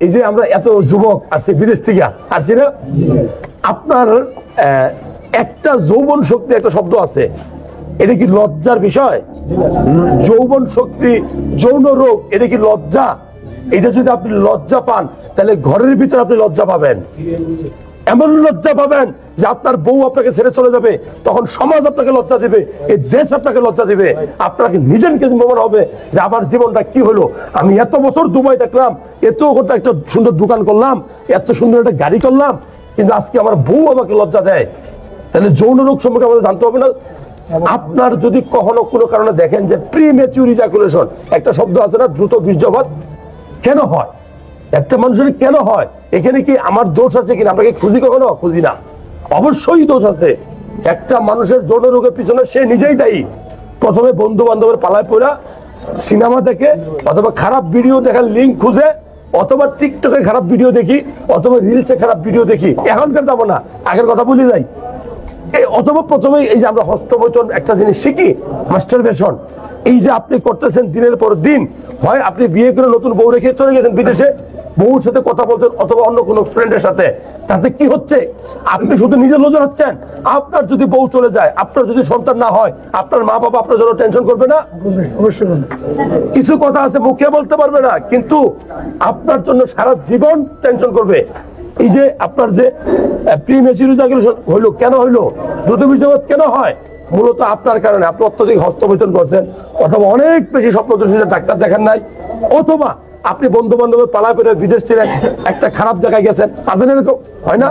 এই যে আমরা এত যুবক আসছি বিদেশ থেকে আসছি না, আপনার একটা যৌবন শক্তি একটা শব্দ আছে, এটা কি লজ্জার বিষয়? যৌবন শক্তি, যৌন রোগ, এটা কি লজ্জা? এটা যদি আপনি লজ্জা পান তাহলে ঘরের ভিতরে আপনি লজ্জা পাবেন, এমন লজ্জা পাবেন যে আপনার বউ আপনাকে ছেড়ে চলে যাবে, তখন সমাজ আপনাকে লজ্জা দিবে, এই দেশ আপনাকে লজ্জা দিবে, আপনাকে নিজেকে মনে হবে যে আমার জীবনটা কি হলো, আমি এত বছর দুবাই দেখলাম, এত একটা সুন্দর দোকান করলাম, এত সুন্দর একটা গাড়ি করলাম, কিন্তু আজকে আমার বউ আমাকে লজ্জা দেয়। তাহলে যৌন রোগ সম্পর্কে আমাদের জানতে হবে না? আপনার যদি কখনো কোনো কারণে দেখেন যে প্রিমেচিউর ইজাকুলেশন, একটা শব্দ আছে না, দ্রুত বীর্যপাত কেন হয়, একটা মানুষের কেন হয়, এখানে কি আমার দোষ আছে কিনা? আমরা কি খুঁজি? কখনো খুঁজি না। অবশ্যই দোষ আছে। একটা মানুষের যৌন রোগের পিছনে সে নিজেই দায়ী। প্রথমে বন্ধু বান্ধবের পালায় পড়া, সিনেমা দেখে, অথবা খারাপ ভিডিও দেখার লিঙ্ক খুঁজে, অথবা টিকটকে খারাপ ভিডিও দেখি, অথবা রিলসে খারাপ ভিডিও দেখি। এখনকার যাবো না, আগের কথা বলে যাই। অথবা প্রথমে এই যে আমরা হস্তমৈথুন একটা জিনিস শিখি, মাস্টারবেশন, এই যে আপনি করতেছেন দিনের পর দিন, হয় আপনি বিয়ে করে নতুন বউ রেখে চলে গেছেন বিদেশে, বউর সাথে কথা বলছেন, অথবা অন্য কোনো ফ্রেন্ডের সাথে, তাতে কি হচ্ছে? আপনি শুধু নিজের লজ্জা হচ্ছেন। আপনার যদি বউ চলে যায়, আপনার যদি সন্তান না হয়, আপনার মা বাবা আপনার জন্য টেনশন করবে না? অবশ্যই। কিছু কথা আছে মুখে বলতে পারবে না, কিন্তু আপনার জন্য সারা জীবন টেনশন করবে। এই যে আপনার যে প্রিমেচিউর ইজাকুলেশন হইলো, কেন হইলো? দ্রুত বীর্যপাত কেন হয়? মূলত আপনার কারণে। আপনি অত্যধিক হস্তমৈথুন করছেন, অথবা অনেক বেশি স্বপ্নদর্শীদের ডাক্তার দেখেন নাই, অথবা আপনি বন্ধু বান্ধবের পালায় পেরে বিদেশ ছিলেন, একটা খারাপ জায়গায় গেছেন, আছেন এরকম, হয় না?